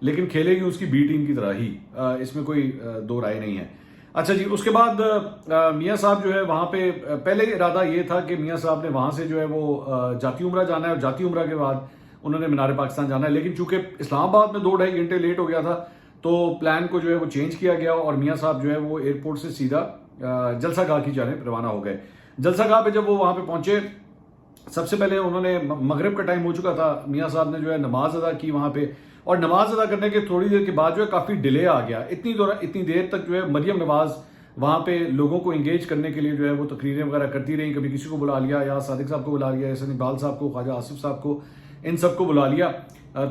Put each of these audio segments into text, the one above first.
لیکن کھیلے گی اس کی بی ٹیم کی طرح ہی، اس میں کوئی دو رائے نہیں ہے۔ اچھا جی، اس کے بعد میاں صاحب جو ہے وہاں پہ پہلے ارادہ یہ تھا کہ میاں صاحب نے وہاں سے جو ہے وہ جاتی عمرہ جانا ہے، اور جاتی عمرہ کے بعد انہوں نے مینار پاکستان جانا ہے، لیکن چونکہ اسلام آباد میں 2-2.5 گھنٹے لیٹ ہو گیا تھا تو پلان کو جو ہے وہ چینج کیا گیا، اور میاں صاحب جو ہے وہ ایئرپورٹ سے سیدھا جلسہ گاہ کی جانب روانہ ہو گئے۔ جلسہ گاہ پہ جب وہ وہاں پہ پہنچے، سب سے پہلے انہوں نے مغرب کا ٹائم ہو چکا تھا، میاں صاحب نے جو ہے نماز ادا کی وہاں پہ، اور نماز ادا کرنے کے تھوڑی دیر کے بعد جو ہے کافی ڈیلے آ گیا، اتنی دیر تک جو ہے مریم نواز وہاں پہ لوگوں کو انگیج کرنے کے لیے جو ہے وہ تقریریں وغیرہ کرتی رہیں، کبھی کسی کو بلا لیا، یا صادق صاحب کو بلا لیا، احسن اقبال صاحب کو، خواجہ آصف صاحب کو، ان سب کو بلا لیا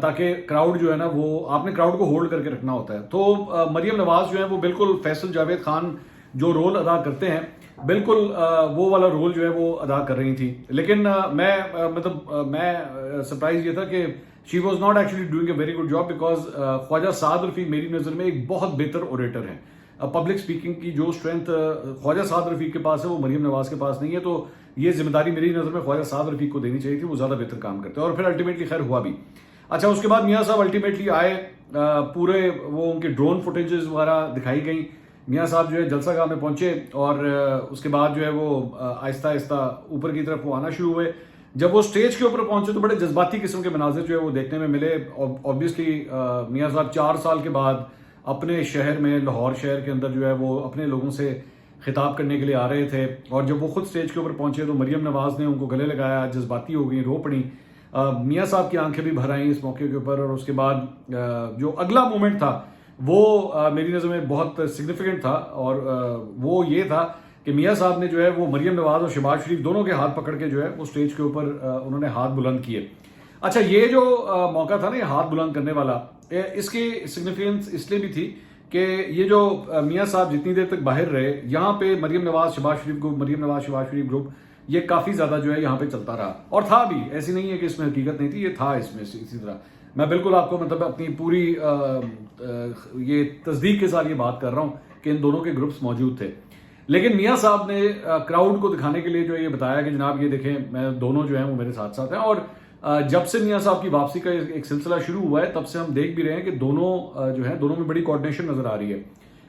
تاکہ کراؤڈ جو ہے نا وہ آپ نے کراؤڈ کو ہولڈ کر کے رکھنا ہوتا ہے۔ تو مریم نواز جو ہے وہ بالکل فیصل جاوید خان جو رول ادا کرتے ہیں بالکل وہ والا رول جو ہے وہ ادا کر رہی تھی، لیکن میں سرپرائز یہ تھا کہ she was not actually doing a very good job, because Khawaja Saad Rafique میری نظر میں ایک بہت بہتر اوریٹر ہیں۔ پبلک سپیکنگ کی جو اسٹرینتھ خواجہ سعد رفیق کے پاس ہے وہ مریم نواز کے پاس نہیں ہے، تو یہ ذمہ داری میری نظر میں خواجہ سعد رفیق کو دینی چاہیے تھی، وہ زیادہ بہتر کام کرتے ہیں، اور پھر الٹیمیٹلی خیر ہوا بھی۔ اچھا، اس کے بعد میاں صاحب الٹیمیٹلی آئے، پورے وہ ان کے ڈرون فوٹیجز وغیرہ دکھائی گئیں، میاں صاحب جو ہے جلسہ گاہ میں پہنچے، اور اس کے بعد جو ہے وہ آہستہ آہستہ اوپر کی طرف وہ آنا شروع ہوئے۔ جب وہ سٹیج کے اوپر پہنچے تو بڑے جذباتی قسم کے مناظر جو ہے وہ دیکھنے میں ملے۔ اوبیسلی میاں صاحب 4 سال کے بعد اپنے شہر میں، لاہور شہر کے اندر جو ہے وہ اپنے لوگوں سے خطاب کرنے کے لیے آ رہے تھے، اور جب وہ خود سٹیج کے اوپر پہنچے تو مریم نواز نے ان کو گلے لگایا، جذباتی ہو گئی، رو پڑی، میاں صاحب کی آنکھیں بھی بھر آئیں اس موقع کے اوپر۔ اور اس کے بعد جو اگلا مومنٹ تھا وہ میری نظر میں بہت سگنیفیکنٹ تھا، اور وہ یہ تھا کہ میاں صاحب نے جو ہے وہ مریم نواز اور شہباز شریف دونوں کے ہاتھ پکڑ کے جو ہے وہ سٹیج کے اوپر انہوں نے ہاتھ بلند کیے۔ اچھا، یہ جو موقع تھا نا یہ ہاتھ بلند کرنے والا، اس کی سگنیفیکنس اس لیے بھی تھی کہ یہ جو میاں صاحب جتنی دیر تک باہر رہے، یہاں پہ مریم نواز شہباز شریف گروپ یہ کافی زیادہ جو ہے یہاں پہ چلتا رہا، اور تھا بھی، ایسی نہیں ہے کہ اس میں حقیقت نہیں تھی، یہ تھا اس میں اسی طرح۔ میں بالکل آپ کو مطلب اپنی پوری یہ تصدیق کے ساتھ یہ بات کر رہا ہوں کہ ان دونوں کے گروپس موجود تھے، لیکن میاں صاحب نے کراؤڈ کو دکھانے کے لیے جو یہ بتایا کہ جناب یہ دیکھیں میں دونوں جو ہیں وہ میرے ساتھ ساتھ ہیں، اور جب سے میاں صاحب کی واپسی کا ایک سلسلہ شروع ہوا ہے تب سے ہم دیکھ بھی رہے ہیں کہ دونوں جو ہے دونوں میں بڑی کوآرڈینیشن نظر آ رہی ہے۔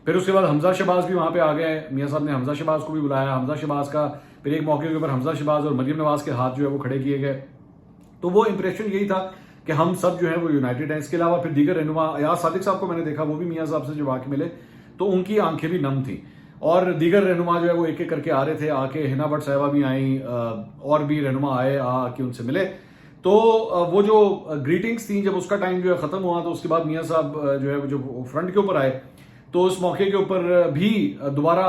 پھر اس کے بعد حمزہ شہباز بھی وہاں پہ آ گئے، میاں صاحب نے حمزہ شہباز کو بھی بلایا، حمزہ شہباز کا پھر ایک موقع کے اوپر حمزہ شہباز اور مریم نواز کے ہاتھ جو ہے وہ کھڑے کیے گئے، تو وہ امپریشن یہی تھا کہ ہم سب جو ہے وہ یونائٹڈ ہیں۔ اس کے علاوہ پھر دیگر رہنما ایاز صادق صاحب کو میں نے دیکھا، وہ بھی میاں صاحب سے جب آ کے ملے تو ان کی آنکھیں بھی نم تھیں، اور دیگر رہنما جو ہے وہ ایک ایک کر کے آ رہے تھے، آ کے ہنا بٹ صاحبہ بھی آئیں، اور بھی رہنما آئے آ کے ان سے ملے۔ تو وہ جو گریٹنگز تھیں جب اس کا ٹائم جو ہے ختم ہوا تو اس کے بعد میاں صاحب جو ہے جو فرنٹ کے اوپر آئے تو اس موقع کے اوپر بھی دوبارہ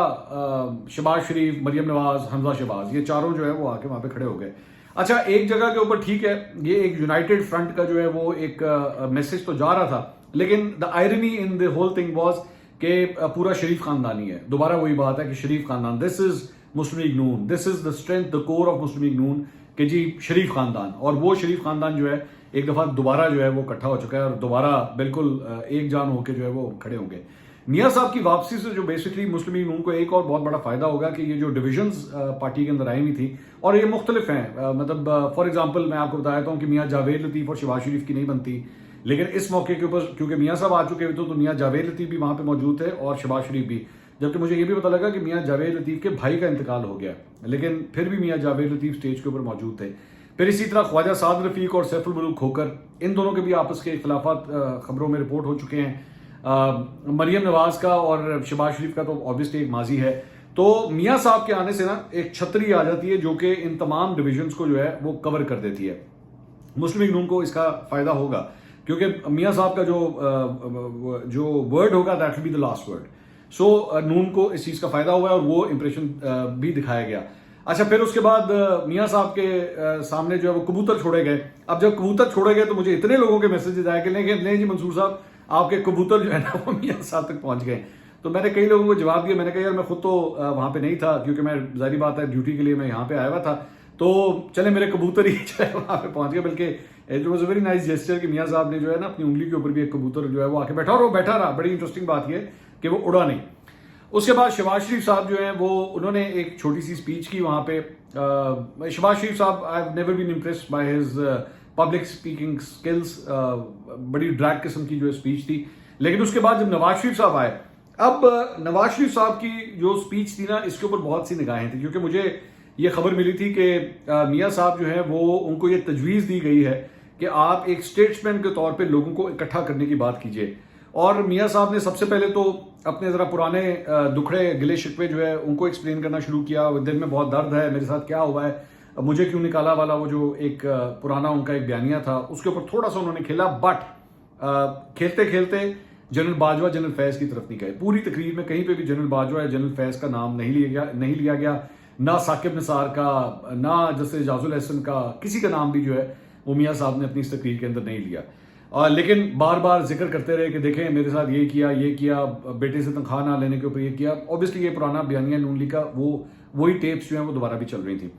شہباز شریف، مریم نواز، حمزہ شہباز یہ چاروں جو ہے وہ آ کے وہاں پہ کھڑے ہو گئے۔ اچھا، ایک جگہ کے اوپر ٹھیک ہے یہ ایک یونائٹڈ فرنٹ کا جو ہے وہ ایک میسج تو جا رہا تھا، لیکن the irony in the whole thing was کہ پورا شریف خاندانی ہے۔ دوبارہ وہی بات ہے کہ شریف خاندان، this is Muslim League Noon, this is the strength, the core of Muslim League Noon, کہ جی شریف خاندان، اور وہ شریف خاندان جو ہے ایک دفعہ دوبارہ جو ہے وہ اکٹھا ہو چکا ہے، اور دوبارہ بالکل ایک جان ہو کے جو ہے وہ کھڑے ہوں گے۔ میاں صاحب کی واپسی سے جو بیسکلی مسلم لیگ نون کو ایک اور بہت بڑا فائدہ ہوگا کہ یہ جو ڈویژنز پارٹی کے اندر آئی ہوئی تھی، اور یہ مختلف ہیں، مطلب فار ایگزامپل میں آپ کو بتا دیتا ہوں کہ میاں جاوید لطیف اور شہباز شریف کی نہیں بنتی، لیکن اس موقع کے اوپر کیونکہ میاں صاحب آ چکے ہوئے تو میاں جاوید لطیف بھی وہاں پہ موجود تھے اور شہباز شریف بھی، جبکہ مجھے یہ بھی پتہ لگا کہ میاں جاوید لطیف کے بھائی کا انتقال ہو گیا، لیکن پھر بھی میاں جاوید لطیف سٹیج کے اوپر موجود تھے۔ پھر اسی طرح خواجہ سعد رفیق اور سیف الملوک کھوکر، ان دونوں کے بھی آپس کے اختلافات خبروں میں رپورٹ ہو چکے ہیں۔ مریم نواز کا اور شہباز شریف کا تو obviously ایک ماضی ہے، تو میاں صاحب کے آنے سے نا ایک چھتری آ جاتی ہے جو کہ ان تمام ڈویژنز کو جو ہے وہ کور کر دیتی ہے۔ مسلم لیگ نون کو اس کا فائدہ ہوگا کیونکہ میاں صاحب کا جو ورڈ ہوگا that will be the last word, so Noon کو اس چیز کا فائدہ ہوا ہے اور وہ امپریشن بھی دکھایا گیا۔ اچھا، پھر اس کے بعد میاں صاحب کے سامنے جو ہے وہ کبوتر چھوڑے گئے۔ اب جب کبوتر چھوڑے گئے تو مجھے اتنے لوگوں کے میسیجز آئے کہ نہیں جی منصور صاحب آپ کے کبوتر جو ہے نا وہ میاں صاحب تک پہنچ گئے، تو میں نے کئی لوگوں کو جواب دیا، میں نے کہا یار میں خود تو وہاں پہ نہیں تھا کیونکہ میں ظاہری بات ہے ڈیوٹی کے لیے میں یہاں پہ آیا ہوا تھا، تو چلے میرے کبوتر ہی جو ہے وہاں پہ پہنچ گئے، بلکہ it was a very nice gesture کہ میاں صاحب نے جو ہے نا اپنی انگلی کے اوپر بھی ایک کبوتر جو ہے وہ آ کے بیٹھا، اور وہ بیٹھا رہا۔ بڑی انٹرسٹنگ بات یہ ہے کہ وہ اڑا نہیں۔ اس کے بعد شہباز شریف صاحب جو ہیں وہ انہوں نے ایک چھوٹی سی اسپیچ کی وہاں پہ۔ شہباز شریف صاحب I have never been impressed by his public speaking skills, بڑی ڈریک قسم کی جو اسپیچ تھی. لیکن اس کے بعد جب نواز شریف صاحب آئے، اب نواز شریف صاحب کی جو اسپیچ تھی نا، اس کے اوپر بہت سی نگاہیں تھیں، کیونکہ مجھے یہ خبر ملی تھی کہ میاں صاحب جو ہیں وہ ان کو یہ تجویز دی گئی ہے کہ آپ ایک اسٹیٹسمین کے طور پہ لوگوں کو اکٹھا کرنے کی بات کیجیے. اور میاں صاحب نے سب سے پہلے تو اپنے ذرا پرانے دکھڑے گلے شکوے جو ہے ان کو ایکسپلین کرنا شروع کیا. دل میں بہت درد ہے، میرے ساتھ کیا ہوا ہے، مجھے کیوں نکالا والا وہ جو ایک پرانا ان کا ایک بیانیہ تھا، اس کے اوپر تھوڑا سا انہوں نے کھیلا. بٹ کھیلتے کھیلتے جنرل باجوہ جنرل فیض کی طرف نہیں گئے. پوری تقریر میں کہیں پہ بھی جنرل باجوہ یا جنرل فیض کا نام نہیں لیا گیا، نہ ثاقب نثار کا، نہ جسٹس اعجاز الحسن کا، کسی کا نام بھی جو ہے وہ میاں صاحب نے اپنی اس تقریر کے اندر نہیں لیا. لیکن بار بار ذکر کرتے رہے کہ دیکھیں میرے ساتھ یہ کیا، بیٹے سے تنخواہ نہ لینے کے اوپر یہ کیا. اوبیسلی یہ پرانا بیانیہ نون لیگ کا وہی ٹیپس جو ہیں وہ دوبارہ بھی چل رہی تھیں.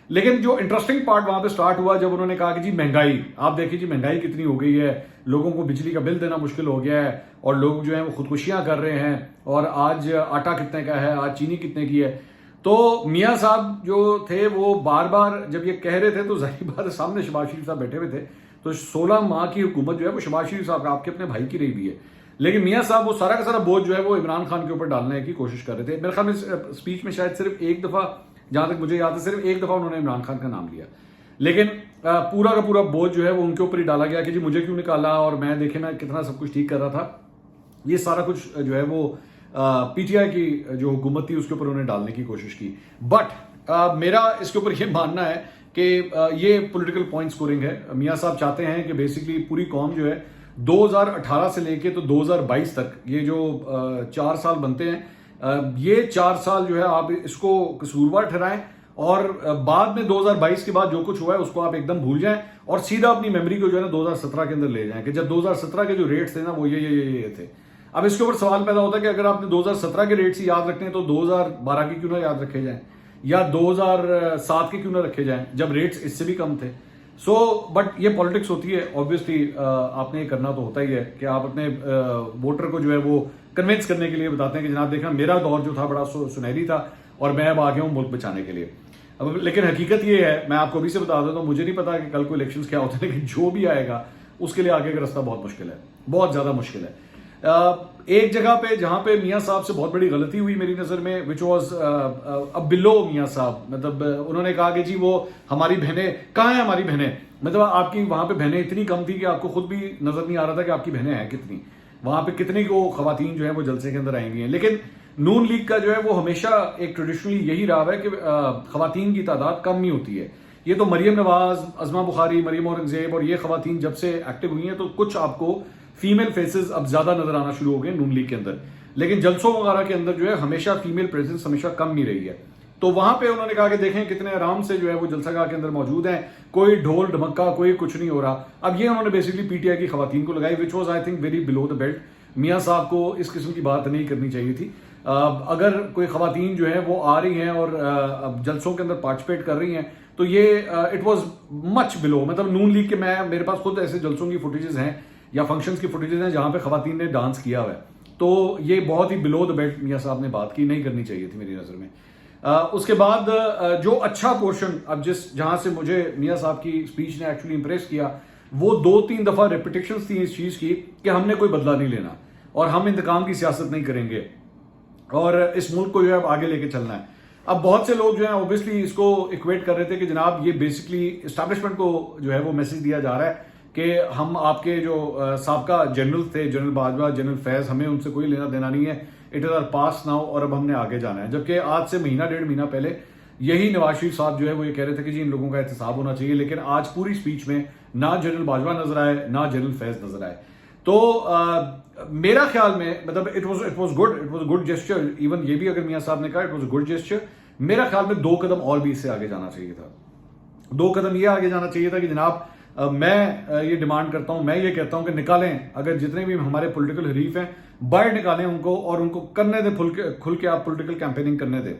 لیکن جو انٹرسٹنگ پارٹ وہاں پہ سٹارٹ ہوا جب انہوں نے کہا کہ جی مہنگائی، آپ دیکھیں جی مہنگائی کتنی ہو گئی ہے، لوگوں کو بجلی کا بل دینا مشکل ہو گیا ہے، اور لوگ جو ہیں وہ خودکشیاں کر رہے ہیں، اور آج آٹا کتنے کا ہے، آج چینی کتنے کی ہے. تو میاں صاحب جو تھے وہ بار بار جب یہ کہہ رہے تھے تو ظاہر بات ہے سامنے شہباز شریف صاحب بیٹھے ہوئے تھے، تو 16 ماہ کی حکومت جو ہے وہ شہباز شریف صاحب آپ کے اپنے بھائی کی رہی بھی ہے. لیکن میاں صاحب وہ سارا کا سارا بوجھ جو ہے وہ عمران خان کے اوپر ڈالنے کی کوشش کر رہے تھے. میرے خیال میں اسپیچ میں شاید صرف ایک دفعہ، جہاں تک مجھے یاد ہے صرف ایک دفعہ انہوں نے عمران خان کا نام لیا، لیکن پورا کا پورا بوجھ جو ہے وہ ان کے اوپر ہی ڈالا گیا کہ جی مجھے کیوں نکالا، اور میں دیکھیں میں کتنا سب کچھ ٹھیک کر رہا تھا. یہ سارا کچھ جو ہے وہ پی ٹی آئی کی جو حکومت تھی اس کے اوپر انہوں نے ڈالنے کی کوشش کی. بٹ میرا اس کے اوپر یہ ماننا ہے کہ یہ پولیٹیکل پوائنٹ سکورنگ ہے. میاں صاحب چاہتے ہیں کہ بیسکلی پوری قوم جو ہے 2018 سے لے کے تو 2022 تک یہ جو 4 سال بنتے ہیں، یہ 4 سال جو ہے آپ اس کو قصوروار ٹھہرائیں، اور بعد میں 2022 کے بعد جو کچھ ہوا ہے اس کو آپ ایک دم بھول جائیں، اور سیدھا اپنی میموری کو جو ہے نا 2017 کے اندر لے جائیں کہ جب 2017 کے جو ریٹس تھے نا وہ یہ تھے. اب اس کے اوپر سوال پیدا ہوتا ہے کہ اگر آپ نے 2017 کے ریٹس یاد رکھنے ہیں تو 2012 کے کیوں نہ یاد رکھے جائیں، یا 2007 کے کیوں نہ رکھے جائیں جب ریٹس اس سے بھی کم تھے. بٹ یہ پالیٹکس ہوتی ہے، اوبویسلی آپ نے یہ کرنا تو ہوتا ہی ہے کہ آپ اپنے ووٹر کو جو ہے وہ کنونس کرنے کے لیے بتاتے ہیں کہ جناب دیکھنا میرا دور جو تھا بڑا سنہری تھا اور میں اب آ گیا ہوں ملک بچانے کے لیے. لیکن حقیقت یہ ہے، میں آپ کو ابھی سے بتا دیتا ہوں، مجھے نہیں پتا کہ کل کو الیکشنز کیا ہوتے ہیں، لیکن جو بھی آئے گا اس کے لیے آگے کا راستہ بہت مشکل ہے، بہت زیادہ مشکل ہے. ایک جگہ پہ جہاں پہ میاں صاحب سے بہت بڑی غلطی ہوئی میری نظر میں، وچ واز بلو میاں صاحب، مطلب انہوں نے کہا کہ جی وہ ہماری بہنیں کہاں ہیں، ہماری بہنیں، مطلب آپ کی وہاں پہ بہنیں اتنی کم تھی کہ آپ کو خود بھی نظر نہیں آ رہا تھا کہ آپ کی بہنیں ہیں کتنی، وہاں پہ کتنی کو خواتین جو ہیں وہ جلسے کے اندر آئی ہوئی ہیں. لیکن نون لیگ کا جو ہے وہ ہمیشہ ایک ٹریڈیشنلی یہی رہا ہے کہ خواتین کی تعداد کم ہی ہوتی ہے. یہ تو مریم نواز، عظمہ بخاری، مریم اورنگزیب اور یہ خواتین جب سے ایکٹیو ہوئی ہیں تو کچھ آپ کو فیمیل فیسز اب زیادہ نظر آنا شروع ہو گئے نون لیگ کے اندر، لیکن جلسوں وغیرہ کے اندر جو ہے ہمیشہ فیمیل پریزنس ہمیشہ کم ہی رہی ہے. تو وہاں پہ انہوں نے کہا کہ دیکھیں کتنے آرام سے جو ہے وہ جلسہ گاہ کے اندر موجود ہیں، کوئی ڈھول ڈھمکا کوئی کچھ نہیں ہو رہا. اب یہ انہوں نے بیسکلی پی ٹی آئی کی خواتین کو لگائی، which was I think very below the belt. میاں صاحب کو اس قسم کی بات نہیں کرنی چاہیے تھی. اگر کوئی خواتین جو ہیں وہ آ رہی ہیں اور جلسوں کے اندر پارٹیسپیٹ کر رہی ہیں تو یہ اٹ واز مچ بلو. مطلب نون لیگ کے میرے پاس خود ایسے جلسوں کی فوٹیجز ہیں یا فنکشنز کی فوٹیجز ہیں جہاں پہ خواتین نے ڈانس کیا ہوا ہے، تو یہ بہت ہی بلو دا بیلٹ میاں صاحب نے بات کی، نہیں کرنی چاہیے تھی میری نظر میں. اس کے بعد جو اچھا پورشن اب جہاں سے مجھے میاں صاحب کی اسپیچ نے ایکچولی امپریس کیا، وہ 2-3 دفعہ ریپیٹیشنز تھیں اس چیز کی کہ ہم نے کوئی بدلہ نہیں لینا اور ہم انتقام کی سیاست نہیں کریں گے اور اس ملک کو جو ہے اب آگے لے کے چلنا ہے. اب بہت سے لوگ جو ہیں اوبیسلی اس کو ایکویٹ کر رہے تھے کہ جناب یہ بیسکلی اسٹیبلشمنٹ کو جو ہے وہ میسج دیا جا رہا ہے کہ ہم آپ کے جو سابقہ جنرل تھے، جنرل باجوہ، جنرل فیض، ہمیں ان سے کوئی لینا دینا نہیں ہے، it is our past now اور اب ہم نے آگے جانا ہے. جبکہ آج سے مہینہ 1.5 مہینہ پہلے یہی نواز شریف صاحب جو ہے وہ یہ کہہ رہے تھے کہ جی ان لوگوں کا احتساب ہونا چاہیے، لیکن آج پوری اسپیچ میں نہ جنرل باجوہ نظر آئے نہ جنرل فیض نظر آئے. تو میرا خیال میں مطلب it was good gesture. Even یہ بھی اگر میاں صاحب نے کہا اٹ واز گڈ جیسچر، میرا خیال میں 2 قدم اور بھی اس سے آگے جانا چاہیے تھا. 2 قدم یہ آگے جانا چاہیے تھا کہ جناب میں یہ ڈیمانڈ کرتا ہوں، میں یہ کہتا ہوں کہ نکالیں اگر جتنے بھی ہمارے پولیٹیکل حریف ہیں باہر نکالیں ان کو اور ان کو کرنے دیں کھل کے آپ پولیٹیکل کیمپیننگ کرنے دیں.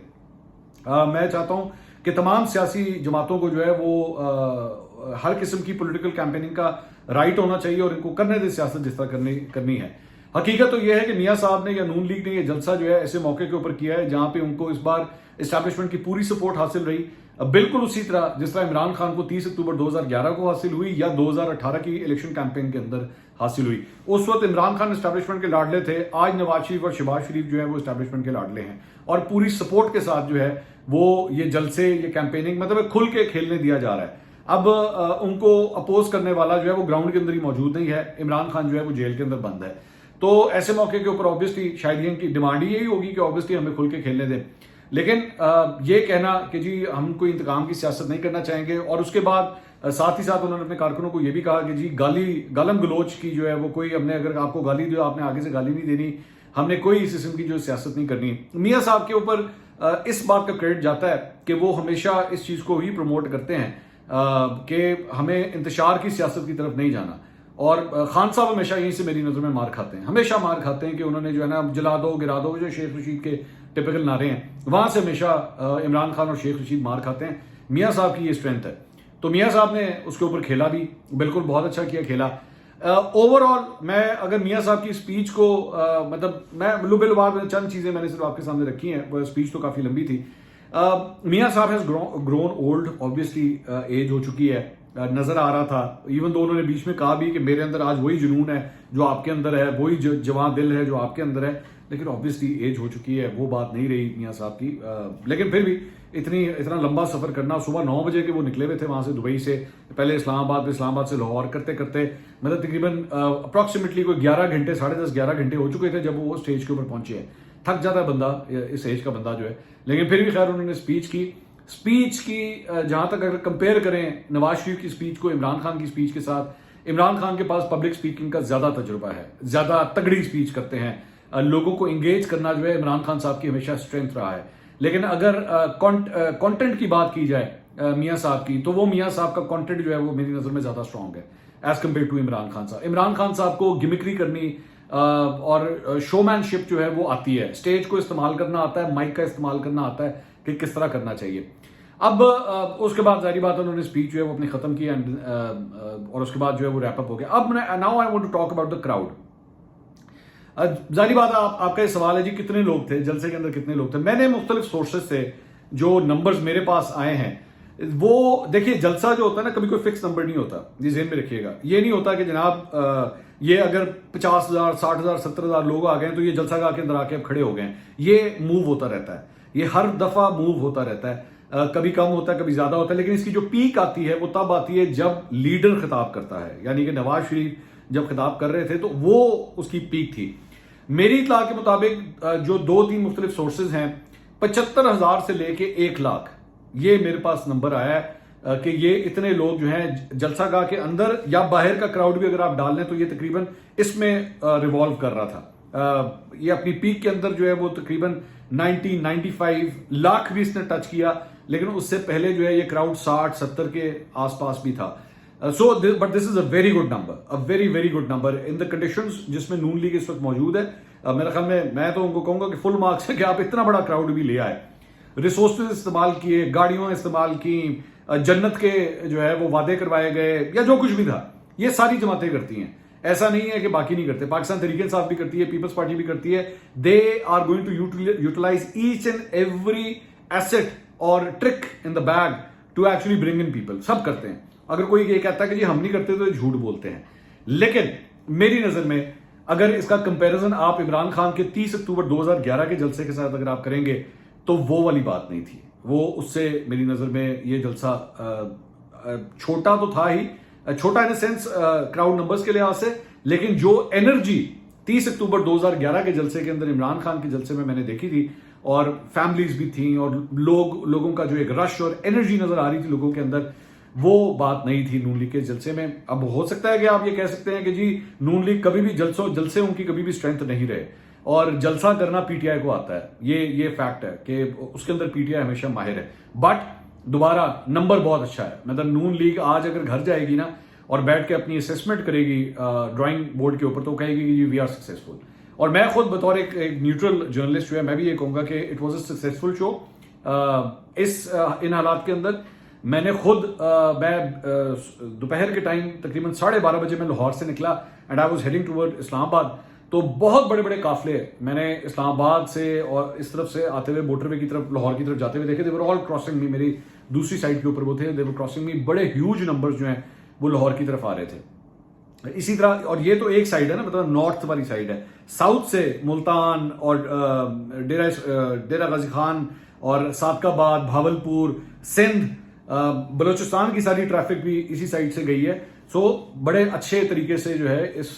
میں چاہتا ہوں کہ تمام سیاسی جماعتوں کو جو ہے وہ ہر قسم کی پولیٹیکل کیمپیننگ کا رائٹ ہونا چاہیے اور ان کو کرنے دیں سیاست جس طرح کرنی ہے. حقیقت تو یہ ہے کہ میاں صاحب نے یا نون لیگ نے یہ جلسہ جو ہے ایسے موقع کے اوپر کیا ہے جہاں پہ ان کو اس بار اسٹیبلشمنٹ کی پوری سپورٹ حاصل رہی، بالکل اسی طرح جس طرح عمران خان کو 30 اکتوبر 2011 کو حاصل ہوئی یا 2018 کی الیکشن کیمپین کے اندر حاصل ہوئی۔ اس وقت عمران خان اسٹیبلشمنٹ کے لاڈلے تھے، آج نواز شریف اور شہباز شریف جو ہے وہ اسٹیبلشمنٹ کے لاڈلے ہیں، اور پوری سپورٹ کے ساتھ جو ہے وہ یہ جلسے، یہ کیمپیننگ مطلب کھل کے کھیلنے دیا جا رہا ہے۔ اب ان کو اپوز کرنے والا جو ہے وہ گراؤنڈ کے اندر ہی موجود نہیں ہے، عمران خان جو ہے وہ جیل کے اندر بند ہے، تو ایسے موقع کے اوپر آبویسلی شاید ان کی ڈیمانڈ یہی ہوگی کہ آبویسلی ہمیں کھل کے کھیلنے دیں۔ لیکن یہ کہنا کہ جی ہم کوئی انتقام کی سیاست نہیں کرنا چاہیں گے، اور اس کے بعد ساتھ ہی ساتھ انہوں نے اپنے کارکنوں کو یہ بھی کہا کہ جی گالم گلوچ کی جو ہے وہ کوئی، ہم نے اگر آپ کو گالی دی آپ نے آگے سے گالی نہیں دینی، ہم نے کوئی اس قسم کی جو سیاست نہیں کرنی۔ میاں صاحب کے اوپر اس بات کا کریڈٹ جاتا ہے کہ وہ ہمیشہ اس چیز کو ہی پروموٹ کرتے ہیں کہ ہمیں انتشار کی سیاست کی طرف نہیں جانا، اور خان صاحب ہمیشہ یہیں سے میری نظر میں مار کھاتے ہیں، ہمیشہ مار کھاتے ہیں کہ انہوں نے جو ہے نا جلا دو گرا دو، جو شیخ رشید کے ٹپیکل نعرے ہیں وہاں سے ہمیشہ عمران خان اور شیخ رشید مار کھاتے ہیں۔ میاں صاحب کی یہ اسٹرینتھ ہے، تو میاں صاحب نے اس کے اوپر کھیلا بھی، بالکل بہت اچھا کیا کھیلا۔ اوور آل میں اگر میاں صاحب کی اسپیچ کو مطلب میں لب لباب چند چیزیں میں نے صرف آپ کے سامنے رکھی ہیں، وہ اسپیچ تو کافی لمبی تھی۔ میاں صاحب has grown old, obviously age ہو چکی ہے، نظر آ رہا تھا، ایون تو انہوں نے بیچ میں کہا بھی کہ میرے اندر آج وہی جنون ہے جو آپ کے اندر ہے، وہی جوان دل ہے جو آپ کے اندر ہے، لیکن آبویسلی ایج ہو چکی ہے، وہ بات نہیں رہی میاں صاحب کی۔ لیکن پھر بھی اتنا لمبا سفر کرنا، صبح 9 بجے کے وہ نکلے ہوئے تھے وہاں سے دبئی سے، پہلے اسلام آباد، پھر اسلام آباد سے لاہور کرتے کرتے مطلب تقریباً اپروکسیمیٹلی کوئی 11 گھنٹے 10:30 11 گھنٹے ہو چکے تھے جب وہ اسٹیج کے اوپر پہنچے ہیں۔ تھک جاتا ہے بندہ، اس ایج کا بندہ جو ہے، لیکن پھر بھی خیر انہوں نے اسپیچ کی جہاں تک اگر کمپیئر کریں نواز شریف کی اسپیچ کو عمران خان کی اسپیچ کے ساتھ، عمران خان کے پاس پبلک اسپیکنگ کا زیادہ تجربہ ہے، زیادہ تگڑی اسپیچ کرتے ہیں، لوگوں کو انگیج کرنا جو ہے عمران خان صاحب کی ہمیشہ اسٹرینتھ رہا ہے۔ لیکن اگر کانٹینٹ کی بات کی جائے میاں صاحب کی، تو وہ میاں صاحب کا کانٹینٹ جو ہے وہ میری نظر میں زیادہ اسٹرانگ ہے as compare to Imran Khan صاحب۔ عمران خان صاحب کو گمکری کرنی اور شو مین شپ جو ہے وہ آتی ہے، اسٹیج کو استعمال کرنا آتا ہے، مائک کا استعمال کرنا آتا ہے کہ کس طرح کرنا چاہیے۔ اب اس کے بعد ظاہری بات انہوں نے اسپیچ جو ہے وہ اپنی ختم کی، اور اس کے بعد جو ہے وہ ریپ اپ ہو گیا۔ اب now I want to talk about the crowd. ظاہری بات آپ کا یہ سوال ہے جی کتنے لوگ تھے جلسے کے اندر، کتنے لوگ تھے؟ میں نے مختلف سورسز سے جو نمبرز میرے پاس آئے ہیں، وہ دیکھیے جلسہ جو ہوتا ہے نا کبھی کوئی فکس نمبر نہیں ہوتا، یہ ذہن میں رکھیے گا۔ یہ نہیں ہوتا کہ جناب یہ اگر 50,000 60,000 70,000 لوگ آ گئے ہیں تو یہ جلسہ گاہ کے اندر آ کے اب کھڑے ہو گئے ہیں۔ یہ موو ہوتا رہتا ہے، یہ ہر دفعہ موو ہوتا رہتا ہے، کبھی کم ہوتا ہے کبھی زیادہ ہوتا ہے، لیکن اس کی جو پیک آتی ہے وہ تب آتی ہے جب لیڈر خطاب کرتا ہے، یعنی کہ نواز شریف جب خطاب کر رہے تھے تو وہ اس کی پیک تھی۔ میری اطلاع کے مطابق جو 2-3 مختلف سورسز ہیں، 75,000 سے لے کے 1 لاکھ یہ میرے پاس نمبر آیا ہے کہ یہ اتنے لوگ جو ہیں جلسہ گاہ کے اندر یا باہر کا کراؤڈ بھی اگر آپ ڈال لیں تو یہ تقریباً اس میں ریوالو کر رہا تھا۔ یہ اپنی پیک کے اندر جو ہے وہ تقریباً 90-95 لاکھ بھی اس نے ٹچ کیا، لیکن اس سے پہلے جو ہے یہ کراؤڈ 60-70 کے آس پاس بھی تھا۔ But this is a very good number, a very very good number in the conditions جس میں نون لیگ اس وقت موجود ہے۔ میرے خیال میں تو ان کو کہوں گا کہ فل مارکس ہے کہ آپ اتنا بڑا کراؤڈ بھی لے آئے، ریسورسز استعمال کیے، گاڑیوں استعمال کی، جنت کے جو ہے وہ وعدے کروائے گئے، یا جو کچھ بھی تھا یہ ساری جماعتیں کرتی ہیں، ایسا نہیں ہے کہ باقی نہیں کرتے۔ پاکستان تحریک انصاف بھی کرتی ہے، پیپلز پارٹی بھی کرتی ہے۔ They are going to utilize each and every asset اور trick in the bag to actually bring in people, سب کرتے ہیں۔ اگر کوئی یہ کہتا ہے کہ جی ہم نہیں کرتے تو یہ جھوٹ بولتے ہیں۔ لیکن میری نظر میں اگر اس کا کمپیریزن آپ عمران خان کے 30 اکتوبر 2011 کے جلسے کے ساتھ اگر آپ کریں گے تو وہ والی بات نہیں تھی، وہ اس سے میری نظر میں یہ جلسہ چھوٹا تو تھا ہی، چھوٹا ان سینس کراؤڈ نمبرز کے لحاظ سے، لیکن جو انرجی 30 اکتوبر 2011 کے جلسے کے اندر عمران خان کے جلسے میں نے دیکھی تھی، اور فیملیز بھی تھیں اور لوگوں کا جو ایک رش اور انرجی نظر آ رہی تھی لوگوں کے اندر، وہ بات نہیں تھی نون لیگ کے جلسے میں۔ اب ہو سکتا ہے کہ آپ یہ کہہ سکتے ہیں کہ جی نون لیگ کبھی بھی جلسے ان کی کبھی بھی اسٹرینتھ نہیں رہے، اور جلسہ کرنا پی ٹی آئی کو آتا ہے، یہ فیکٹ ہے کہ اس کے اندر پی ٹی آئی ہمیشہ ماہر ہے۔ بٹ دوبارہ نمبر بہت اچھا ہے، مطلب نون لیگ آج اگر گھر جائے گی نا اور بیٹھ کے اپنی اسیسمنٹ کرے گی ڈرائنگ بورڈ کے اوپر تو کہے گی کہ جی وی آر سکسیزفل۔ اور میں خود بطور ایک نیوٹرل جرنلسٹ جو ہے میں بھی یہ کہوں گا کہ اٹ واز اے سکسیزفل شو ان حالات کے اندر۔ میں نے خود میں دوپہر کے ٹائم تقریباً 12:30 بجے میں لاہور سے نکلا and I was heading toward Islamabad, تو بہت بڑے بڑے قافلے میں نے اسلام آباد سے اور اس طرف سے آتے ہوئے موٹر وے کی طرف لاہور کی طرف جاتے ہوئے دیکھے. دے ور آل کراسنگ می, میری دوسری سائڈ کے اوپر وہ تھے, دے ور کراسنگ می, بڑے ہیوج نمبرز جو ہیں وہ لاہور کی طرف آ رہے تھے. اسی طرح, اور یہ تو ایک سائڈ ہے نا, مطلب نارتھ والی سائڈ ہے. ساؤتھ سے ملتان اور ڈیرہ غازی خان اور صادق آباد, بھاولپور, سندھ, بلوچستان کی ساری ٹریفک بھی اسی سائڈ سے گئی ہے. سو بڑے اچھے طریقے سے جو ہے اس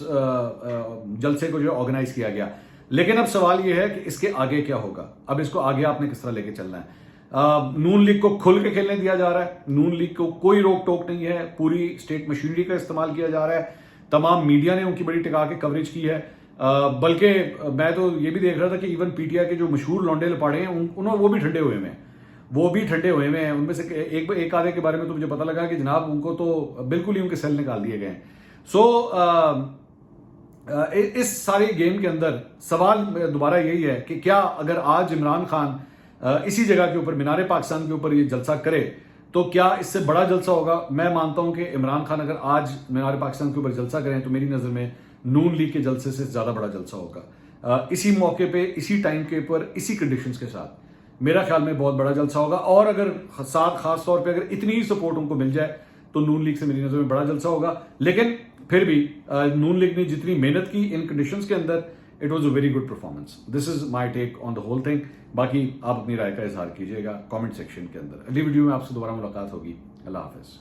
جلسے کو جو ہے آرگنائز کیا گیا. لیکن اب سوال یہ ہے کہ اس کے آگے کیا ہوگا, اب اس کو آگے آپ نے کس طرح لے کے چلنا ہے. نون لیگ کو کھل کے کھیلنے دیا جا رہا ہے, نون لیگ کو کوئی روک ٹوک نہیں ہے, پوری اسٹیٹ مشینری کا استعمال کیا جا رہا ہے, تمام میڈیا نے ان کی بڑی ٹکا کے کوریج کی ہے. بلکہ میں تو یہ بھی دیکھ رہا تھا کہ ایون پی ٹی آئی کے جو مشہور لونڈے لپاڑے ہیں وہ بھی ٹھنڈے ہوئے ہیں. ان میں سے ایک آدھے کے بارے میں تو مجھے پتا لگا کہ جناب ان کو تو بالکل ہی ان کے سیل نکال دیے گئے ہیں. سو اس سارے گیم کے اندر سوال دوبارہ یہی ہے کہ کیا اگر آج عمران خان اسی جگہ کے اوپر مینار پاکستان کے اوپر یہ جلسہ کرے تو کیا اس سے بڑا جلسہ ہوگا؟ میں مانتا ہوں کہ عمران خان اگر آج مینار پاکستان کے اوپر جلسہ کریں تو میری نظر میں نون لیگ کے جلسے سے زیادہ بڑا جلسہ ہوگا. اسی موقع پہ, اسی ٹائم کے اوپر, اسی کنڈیشنز کے ساتھ میرا خیال میں بہت بڑا جلسہ ہوگا. اور اگر خاص طور پہ اگر اتنی ہی سپورٹ ان کو مل جائے تو نون لیگ سے میری نظر میں بڑا جلسہ ہوگا. لیکن پھر بھی نون لیگ نے جتنی محنت کی ان کنڈیشنز کے اندر, it was a very good performance. This is my take on the whole thing. باقی آپ اپنی رائے کا اظہار کیجیے گا کامنٹ سیکشن کے اندر. اگلی ویڈیو میں آپ سے دوبارہ ملاقات ہوگی. اللہ حافظ.